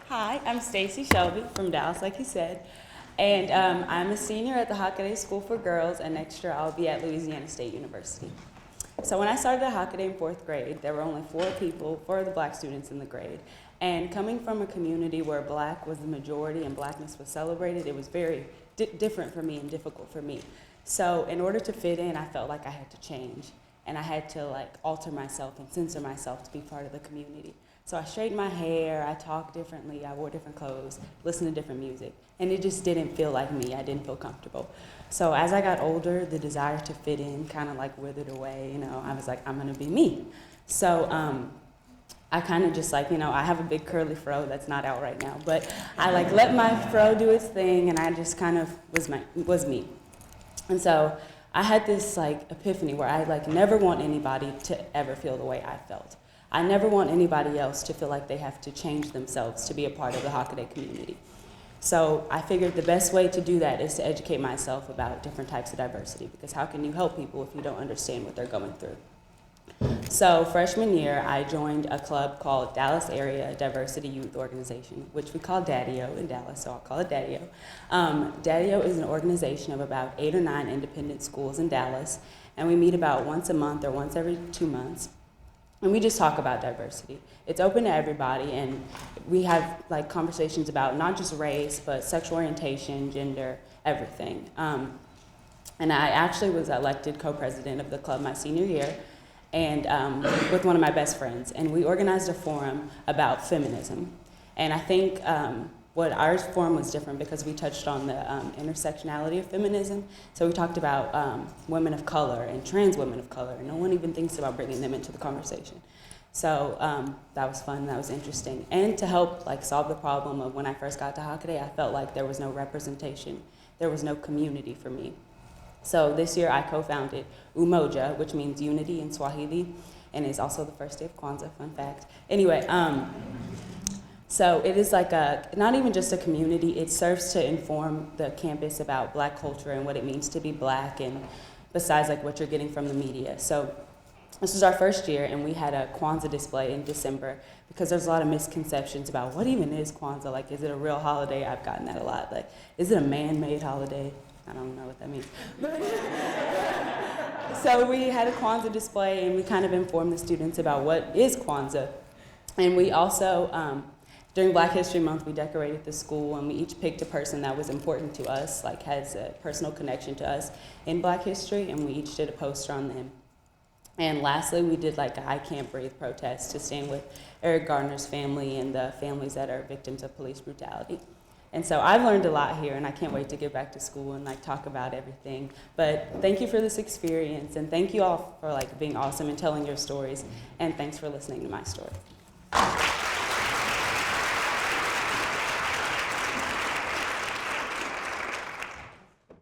Hi, I'm Stacy Shelby from Dallas, like you said, and I'm a senior at the Hockaday School for Girls, and next year I'll be at Louisiana State University. So when I started at Hockaday in 4th grade, there were only 4 of the black students in the grade. And coming from a community where black was the majority and blackness was celebrated, it was very different for me and difficult for me. So in order to fit in, I felt like I had to change. And I had to alter myself and censor myself to be part of the community. So I straightened my hair, I talked differently, I wore different clothes, listened to different music. And it just didn't feel like me, I didn't feel comfortable. So as I got older, the desire to fit in kind of withered away, I was like, I'm gonna be me. So I kind of just I have a big curly fro that's not out right now, but I let my fro do its thing, and I just kind of was me. And so I had this epiphany where I never want anybody to ever feel the way I felt. I never want anybody else to feel like they have to change themselves to be a part of the Hockaday community. So I figured the best way to do that is to educate myself about different types of diversity, because how can you help people if you don't understand what they're going through? So freshman year, I joined a club called Dallas Area Diversity Youth Organization, which we call DADIO in Dallas, so I'll call it DADIO. DADIO is an organization of about 8 or 9 independent schools in Dallas, and we meet about once a month or once every 2 months. And we just talk about diversity. It's open to everybody, and we have conversations about not just race, but sexual orientation, gender, everything. And I actually was elected co-president of the club my senior year, and with one of my best friends. And we organized a forum about feminism. And I think what our forum was different because we touched on the intersectionality of feminism. So we talked about women of color and trans women of color. No one even thinks about bringing them into the conversation. So that was fun, that was interesting. And to help solve the problem of when I first got to Hockaday, I felt like there was no representation. There was no community for me. So this year I co-founded Umoja, which means unity in Swahili, and is also the first day of Kwanzaa, fun fact. Anyway, so it is not even just a community, it serves to inform the campus about black culture and what it means to be black, and besides what you're getting from the media. So this was our first year, and we had a Kwanzaa display in December because there's a lot of misconceptions about what even is Kwanzaa. Is it a real holiday? I've gotten that a lot. Is it a man-made holiday? I don't know what that means. So we had a Kwanzaa display, and we kind of informed the students about what is Kwanzaa. And we also, during Black History Month, we decorated the school, and we each picked a person that was important to us, has a personal connection to us in Black history, and we each did a poster on them. And lastly, we did a I Can't Breathe protest to stand with Eric Gardner's family and the families that are victims of police brutality. And so I've learned a lot here, and I can't wait to get back to school and talk about everything. But thank you for this experience, and thank you all for being awesome and telling your stories, and thanks for listening to my story.